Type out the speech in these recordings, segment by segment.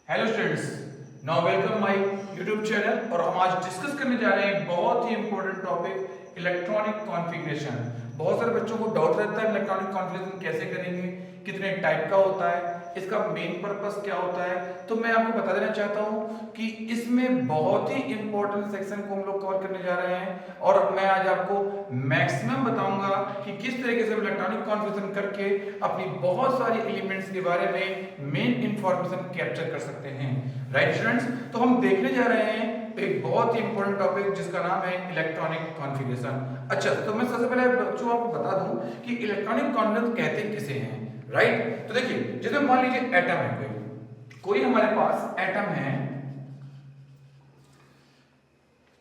Hello students, now welcome my YouTube channel. और हम आज डिस्कस करने जा रहे हैं एक बहुत ही इंपॉर्टेंट टॉपिक, इलेक्ट्रॉनिक कॉन्फ़िगरेशन। बहुत सारे बच्चों को डाउट रहता है इलेक्ट्रॉनिक कॉन्फ़िगरेशन कैसे करेंगे, कितने टाइप का होता है, इसका मेन पर्पस क्या होता है। तो मैं आपको बता देना चाहता हूं कि इसमें बहुत ही इंपॉर्टेंट सेक्शन को हम लोग कवर करने जा रहे हैं और मैं आज आपको मैक्सिमम बताऊंगा कि किस तरीके से इलेक्ट्रॉनिक कॉन्फ़िगरेशन करके अपनी बहुत सारी एलिमेंट्स के बारे में मेन इंफॉर्मेशन कैप्चर कर सकते हैं। राइट स्टूडेंट्स, तो हम देखने जा रहे हैं एक बहुत ही इंपॉर्टेंट टॉपिक जिसका नाम है इलेक्ट्रॉनिक कॉन्फ़िगरेशन। अच्छा, तो मैं सबसे पहले बच्चों आपको बता दूं कि इलेक्ट्रॉनिक कॉन्फ़िगरेशन कहते किसे हैं। राइट, तो देखिए जैसे मान लीजिए एटम है, कोई हमारे पास एटम है।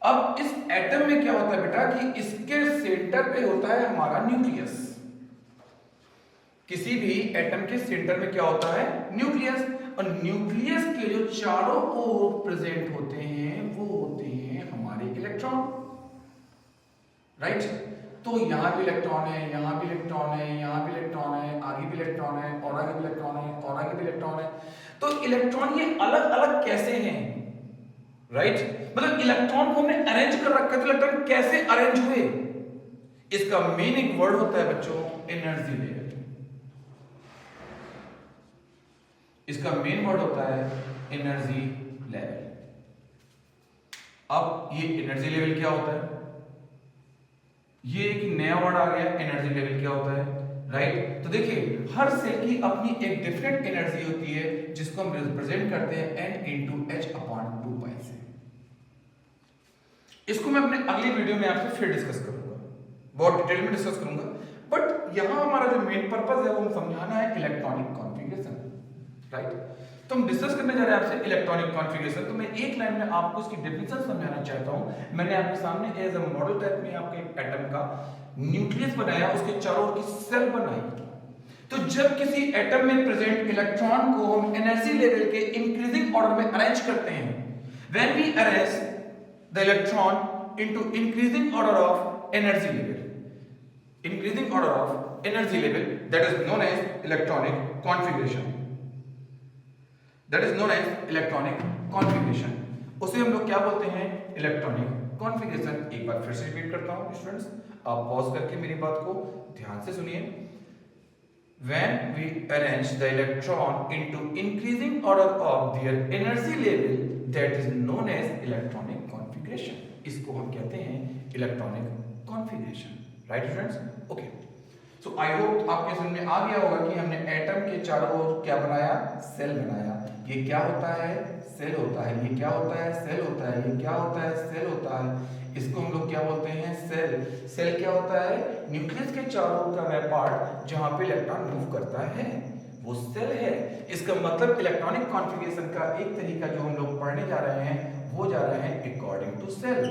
अब इस एटम में क्या होता है बेटा कि इसके सेंटर पे होता है हमारा न्यूक्लियस। किसी भी एटम के सेंटर में क्या होता है? न्यूक्लियस। और न्यूक्लियस के जो चारों ओर प्रेजेंट होते हैं वो होते हैं हमारे इलेक्ट्रॉन। राइट, तो यहां भी इलेक्ट्रॉन है, यहां भी इलेक्ट्रॉन है, यहां भी इलेक्ट्रॉन है, आगे भी इलेक्ट्रॉन है, और आगे भी इलेक्ट्रॉन है, और आगे भी इलेक्ट्रॉन है। तो इलेक्ट्रॉन ये अलग अलग कैसे हैं? राइट, मतलब इलेक्ट्रॉन को हमने अरेंज कर रखा है, तो इलेक्ट्रॉन कैसे अरेंज हुए? इसका मेन एक वर्ड होता है बच्चों, एनर्जी लेवल। इसका मेन वर्ड होता है एनर्जी लेवल। अब ये एनर्जी लेवल क्या होता है? ये एक नया वर्ड आ गया, एनर्जी लेवल क्या होता है। राइट, तो देखिए हर सेल की अपनी एक डिफरेंट एनर्जी होती है जिसको हम रिप्रेजेंट करते हैं n इंटू एच अपॉन 2 पाई से। इसको मैं अपने अगली वीडियो में आपसे फिर डिस्कस करूंगा, बहुत डिटेल में डिस्कस करूंगा। बट यहां हमारा जो मेन पर्पस है वो समझाना है इलेक्ट्रॉनिक कॉन्फ़िगरेशन। राइट, तो हम डिस्कस करने जा रहे हैं आपसे इलेक्ट्रॉनिक कॉन्फ़िगरेशन। तो मैं एक लाइन में आपको इसकी डेफिनेशन समझाना चाहता हूं। मैंने आपके सामने एज अ मॉडल टाइप में आपके एक एटम का न्यूक्लियस बनाया, उसके चारों ओर की सेल बनाई। तो जब किसी एटम में प्रेजेंट इलेक्ट्रॉन को हम एनर्जी लेवल के इंक्रीजिंग ऑर्डर में अरेंज करते हैं, when we arrange the electron into increasing order of energy level, increasing order of energy level, that is known as electronic configuration, that is known as electronic configuration। उसे हम लोग क्या बोलते हैं? Electronic configuration. एक बार फिर से रिपीट करता हूं स्टूडेंट्स, आप पॉज करके मेरी बात को ध्यान से सुनिए। when we arrange the electron into increasing order of their energy level, that is known as electronic configuration। इसको हम कहते हैं electronic configuration. Right students, okay. So I hope आपके समझ में आ गया होगा कि हमने एटम के चारों ओर क्या बनाया? सेल बनाया। ये क्या होता है? सेल होता है। ये क्या होता है? सेल होता है। ये क्या होता है? सेल होता है। इसको हम लोग क्या बोलते हैं? सेल। सेल क्या होता है? न्यूक्लियस के चारों ओर का वह पार्ट जहां पे इलेक्ट्रॉन मूव करता है वो सेल है। इसका मतलब इलेक्ट्रॉनिक कॉन्फ़िगरेशन का एक तरीका जो हम लोग पढ़ने जा रहे हैं वो जा रहे हैं अकॉर्डिंग टू सेल।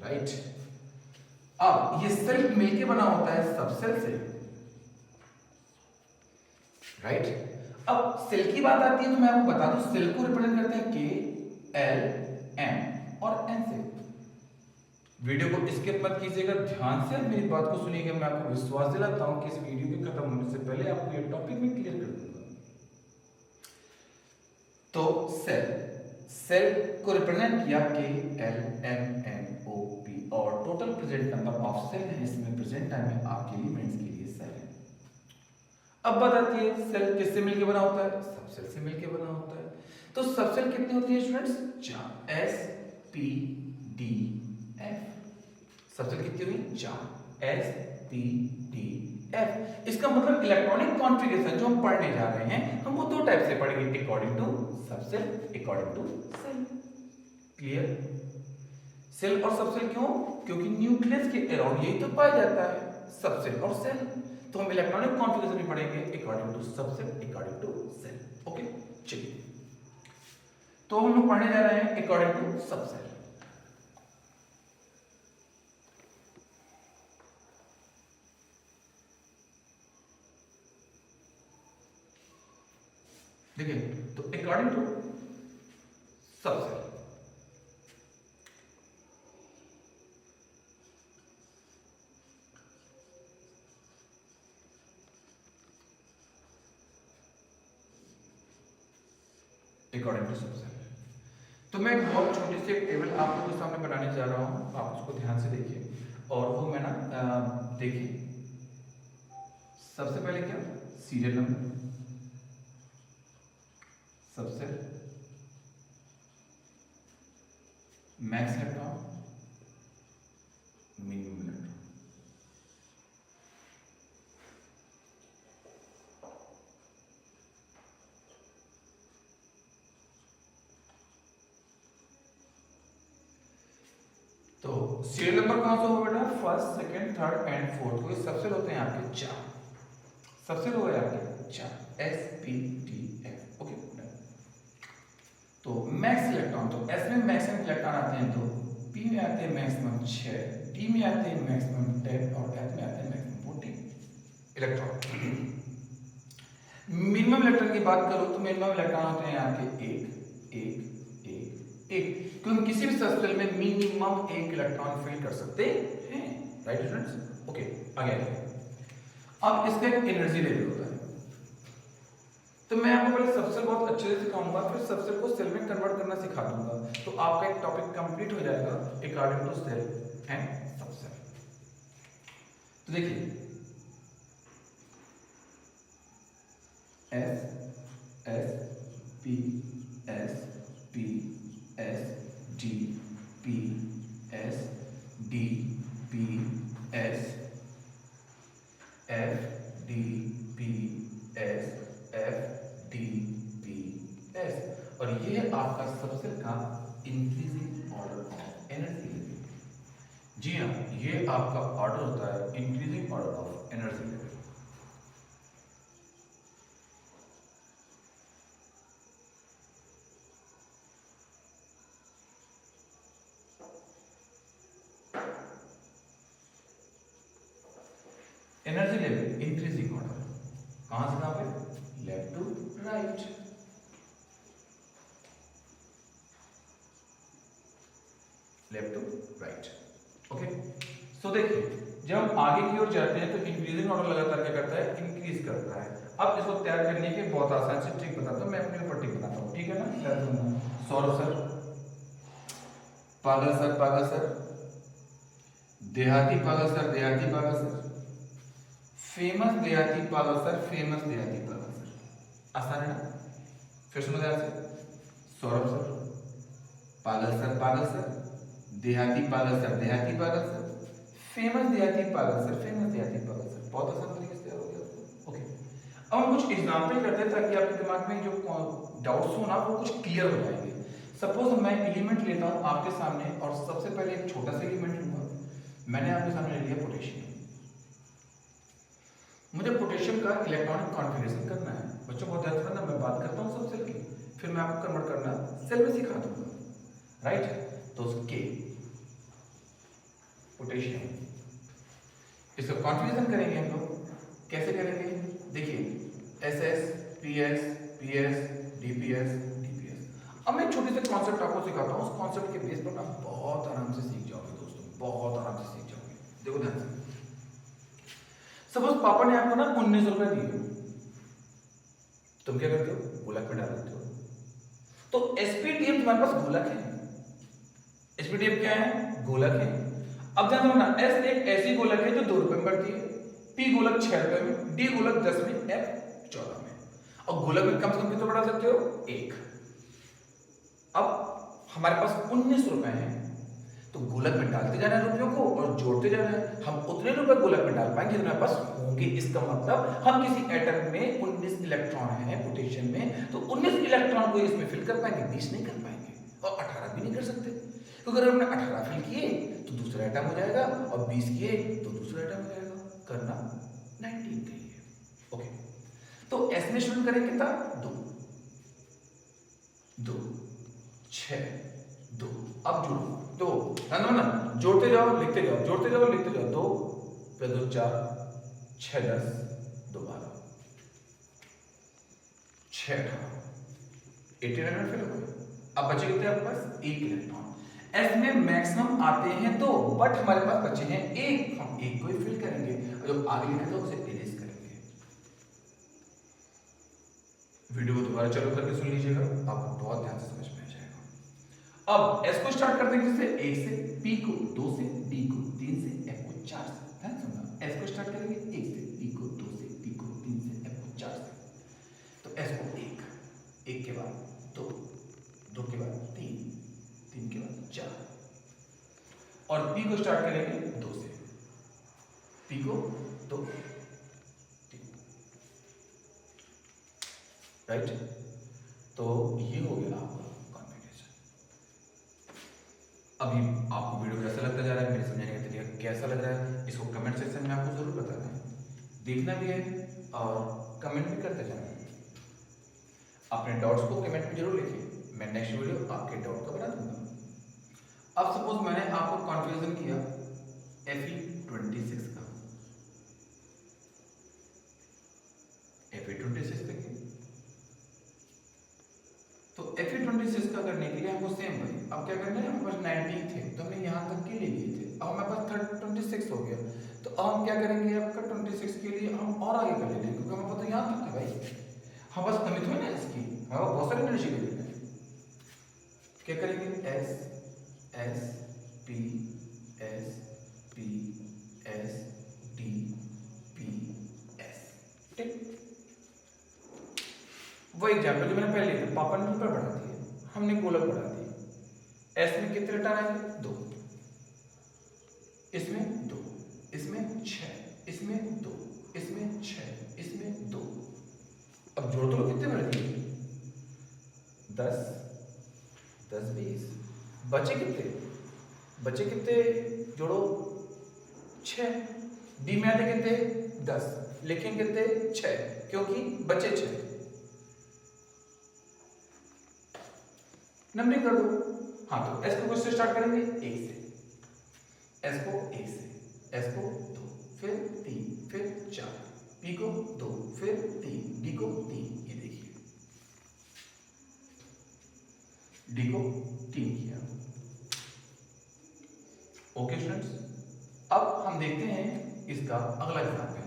राइट, अब ये सेल मिलके बना होता है सबसेल से। राइट, अब सेल की बात आती है तो मैं आपको बता दूं सेल को रिप्रेजेंट करते हैं के, एल, एम और एन से। वीडियो को स्किप मत कीजिएगा, ध्यान से मेरी बात को सुनिएगा। मैं आपको विश्वास दिलाता हूं कि इस वीडियो के खत्म होने से पहले आपको ये टॉपिक में क्लियर कर दूंगा। तो सेल, सेल को रिप्रेजेंट किया K, L, M, N, O, P और total present number of shell है इसमें प्रेजेंट टाइम में आपके एलिमेंट्स के लिए सेल है। अब बात आती है सेल किससे मिलकर बना होता है? सबसेल से मिलकर बना होता है। तो सबसेल कितनी होती है students? 4, S, P, D, F. Subshell कितनी हुई? 4, एस, पी, डी, एफ। इसका मतलब इलेक्ट्रॉनिक कॉन्फ़िगरेशन जो हम पढ़ने जा रहे हैं हम वो दो टाइप से पढ़ेंगे, according to subshell, according to shell. Clear? Shell और सबसेल क्यों? क्योंकि न्यूक्लियस के अराउंड यही तो पाया जाता है, सबसेल और सेल। तो हम इलेक्ट्रॉनिक कॉन्फ़िगरेशन भी पढ़ेंगे according to subshell, according to shell. Okay, चलिए तो हम लोग पढ़ने जा रहे हैं अकॉर्डिंग टू सबसेल। देखिए, तो according to subshell, according to subshell. तो मैं एक बहुत छोटी सी एक टेबल आप लोगों के सामने बनाने जा रहा हूँ, आप उसको ध्यान से देखिए। और वो मैं ना देखिए, सबसे पहले क्या, serial number, subshell, max electron, minimum electron. तो सीरियल नंबर कौन सा होगा बेटा, first, second, third and fourth. कोई सबसेल होते हैं आपके 4, सबसेल हो गए आपके 4, S P T F। Okay, तो मैक्स इलेक्ट्रॉन, तो S में मैक्सिमम इलेक्ट्रॉन आते हैं 2, P में आते हैं मैक्सिमम 6, D में आते हैं मैक्सिमम 10 और F में आते हैं मैक्सिमम 14 इलेक्ट्रॉन। मिनिमम इलेक्ट्रॉन की बात करूं तो मिनिमम इलेक्ट्रॉन होते हैं आपके 1 क्योंकि किसी भी सबसेल में मिनिमम 1 इलेक्ट्रॉन फिल कर सकते हैं, राइट स्टूडेंट्स। ओके, आगे अब इसका एक एनर्जी लेवल होता है। तो मैं आपको पहले सबसेल बहुत अच्छे से सिखाऊंगा, फिर सबसेल को सेल में कन्वर्ट करना सिखा दूंगा, तो आपका एक टॉपिक कंप्लीट हो जाएगा according to shell and subshell. तो देखिए, S P S P S D P S D P S F D P S F D P S, और ये है आपका सबसेल का increasing order of energy level. जी हाँ, ये आपका ऑर्डर होता है increasing order of energy level. Energy level increasing order, कहां से कहां पे, left to right. Left to right. Okay, so देखिए, जब हम आगे की ओर जाते हैं तो इंक्रीजिंग ऑर्डर लगातार क्या करता है, इंक्रीज करता है। अब इसको तैयार करने के बहुत आसान से ट्रिक बताता हूं, मैं अपने ऊपर ट्रिक बताता हूं, ठीक है ना। सौरभ सर, पागल सर, पागल सर, देहाती पागल सर, देहाती पागल सर, फेमस देहाती पागल सर, फेमस देहाती पागल सर। आसान है ना, फिर सुनो ध्यान से, सौरभ सर, पागल सर, पागल सर, देहाती पागल सर, देहाती पागल सर, फेमस देहाती पागल सर, फेमस देहाती पागल सर। बहुत आसान तरीके से हो गया। ओके, अब हम कुछ एग्जांपल करते हैं ताकि आपके दिमाग में जो डाउट्स हो ना वो कुछ क्लियर हो जाएंगे। सपोज मैं एलिमेंट लेता हूं आपके सामने, और सबसे पहले एक छोटा सा एलिमेंट लूंगा। मैंने आपके सामने ले लिया पोटेशियम। मुझे पोटेशियम का इलेक्ट्रॉनिक कॉन्फ़िगरेशन करना है। बच्चों बहुत ध्यान से सुनना, मैं बात करता हूं सबसेल की, फिर मैं आपको कन्वर्ट करना सेल में सिखा दूंगा, राइट। तो के पोटेशियम, इसका कॉन्फ़िगरेशन करेंगे हम लोग, कैसे करेंगे, देखिए SS PS PS DPS DPS। अब मैं छोटी सी कॉन्सेप्ट आपको सिखाता हूं, उस कॉन्सेप्ट के बेस पर ना बहुत आराम से सीख जाओगे दोस्तों, बहुत आराम से सीख जाओगे। देखो ध्यान से, सपोज पापा ने आपको ना 19 रुपए दिए, तुम क्या करते हो, गोलक में डाल देते हो। तो SPTF तुम्हारे पास गोलक है, SPTF क्या है, गोलक है। अब ध्यान रखना, S एक ऐसी गोलक है जो 2 रुपए में बढ़ती है, P गोलक 6 रुपए में, D गोलक 10 में, F 14 में। और गोलक में कम से कम कितना बढ़ा सकते हो, 1। अब हमारे पास 19 रुपए हैं, तो गोलक में डालते जाना है रुपयों को और जोड़ते जाना है। हम उतने रुपए गोलक में डाल पाएंगे जितने हमारे पास होंगे। इसका मतलब हम किसी एटम में 19 इलेक्ट्रॉन है पोटेशियम में, तो 19 इलेक्ट्रॉन को इसमें फिल कर पाएंगे, 20 नहीं कर पाएंगे, और 18 भी नहीं कर सकते, क्योंकि अगर हमने 18 फिल किए तो दूसरा एटम हो जाएगा, और 20 किए तो दूसरा एटम हो जाएगा। करना 19 के लिए। ओके, तो एस में शुरू करेंगे कितना, 2 2 6 2। अब जोड़ो, दो ना जोड़ते जाओ लिखते जाओ, जोड़ते जाओ लिखते जाओ। 2 + 2 4, 6 10, 2 12, 6 18, 18 इलेक्ट्रॉन फिल हो गए। अब बचे कितने आपके पास, 1 इलेक्ट्रॉन। एस में मैक्सिमम आते हैं 2, बट हमारे पास बचे हैं 1, हम 1 को ही फिल करेंगे, और जो आगे लिखा था उसे इरेज करेंगे। वीडियो को दोबारा चालू करके सुन लीजिएगा, आपको बहुत ध्यान से समझ में आ जाएगा। अब एस को स्टार्ट करते हैं किससे? 1 से, पी को 2 से, डी को 3 से, एफ को 4 से। ध्यान सुनना, एस को स्टार्ट करेंगे 1 से, पी को 2 से, पी को 3 से, एफ को 4 से। तो एस को 1 के बाद 2 के बाद 3 के बाद 4, और पी को स्टार्ट करेंगे 2 से, पी को 2 राइट। तो ये हो गया आपका कॉन्फ़िगरेशन। अभी आपको वीडियो कैसा लगता जा रहा है, मेरे समझाने का तरीका कैसा लग रहा है, इसको कमेंट सेक्शन में आपको जरूर बताना है, देखना भी है और कमेंट भी करते जाना है। अपने डाउट्स को कमेंट में जरूर लिखिए, मैं नेक्स्ट वीडियो आपके डाउट का बना दूंगा। अब सपोज मैंने आपको कॉन्फ़िगरेशन किया FE26 का, FE26 देखिए, तो FE26 का करने के लिए हमको सेम भाई अब क्या करना है, हमारे पास 19 थे तो हमने यहाँ तक के ले लिए थे, अब हमारे पास 26 हो गया, तो अब हम क्या करेंगे, आपका 26 के लिए हम और आगे कर लेंगे, क्योंकि हमारे पास तो यहाँ तक है भाई, हमारे पास कमी तो है ना इसकी, हमारे पास बहुत सारे एनर्जी ले लेते हैं। क्या करेंगे, S P S D P S, ठीक। वो एग्जाम्पल जो मैंने पहले लिया था, पापा ने ऊपर बढ़ा दिया, हमने गोलक बढ़ा दिया। एस में कितने लेटर आएंगे, 2, इसमें 2, इसमें 6, इसमें 2, इसमें 6, इसमें 2। अब जोड़ दो कितने बढ़ गए, 10 10 20, बचे कितने जोड़ो 6, डी में आते कितने 10, लिखेंगे कितने 6, क्योंकि बचे 6, नंबरिंग कर दो। हाँ, तो एस को किससे स्टार्ट करेंगे, 1 से, एस को 1 से, एस को 2, फिर 3, फिर 4, पी को 2, फिर 3, डी को 3, ये देखिए डी को 3 किया। ओके स्टूडेंट्स, अब हम देखते हैं इसका अगला एग्जाम्पल।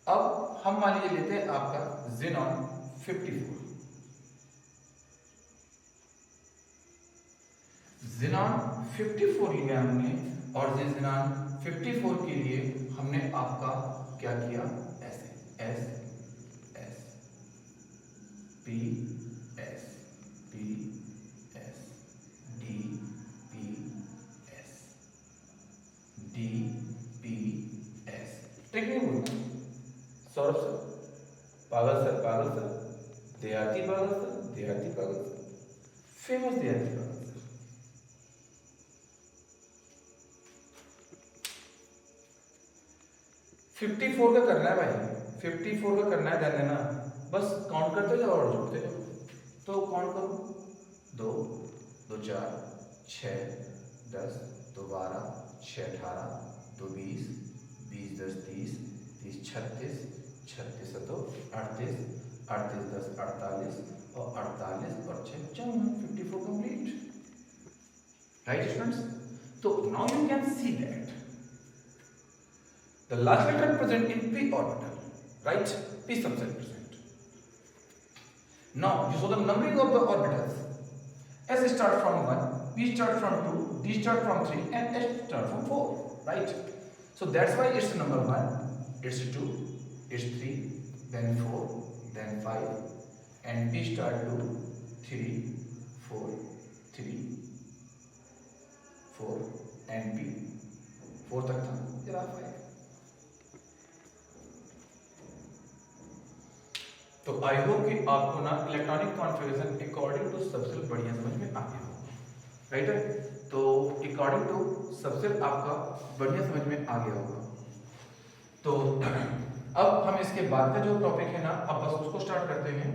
अब हम मान लीजिए लेते हैं आपका ज़ेनॉन 54। ज़ेनॉन 54 लिया हमने, और ज़ेनॉन 54 के लिए हमने आपका क्या किया, ऐसे S P S P S D P S D P S, ठीक नहीं बोलना, सौरभ सर पागल सर, देहाती पागल सर, फेमस देहाती पागल सर। फिफ्टी 54 का करना है भाई, 54 का करना है, ध्यान देना, बस काउंट करते जाओ और जोड़ते जाओ। तो काउंट करो, 2 2 4 6 10 2 12 6 18 2 20 20 10 30 30 36 36 7 38 38 10 48 और 48 और 6 54 कंप्लीट, राइट स्टूडेंट्स। तो now you can see that the last letter present in p orbital, right? P subset present. Now you saw the numbering of the orbitals. S start from 1, P start from 2, D start from 3, and S start from 4, right? So that's why it's number 1, it's 2, it's 3, then 4, then 5, and P start 2, 3, 4, 3, 4, and P 4 तक था, फिर 5। तो I hope कि आपको ना electronic configuration according to subshell बढ़िया समझ में आ गया होगा, राइट है। तो अकॉर्डिंग टू सबसेल आपका बढ़िया समझ में आ गया होगा। तो अब हम इसके बाद का जो टॉपिक है ना, अब बस उसको स्टार्ट करते हैं।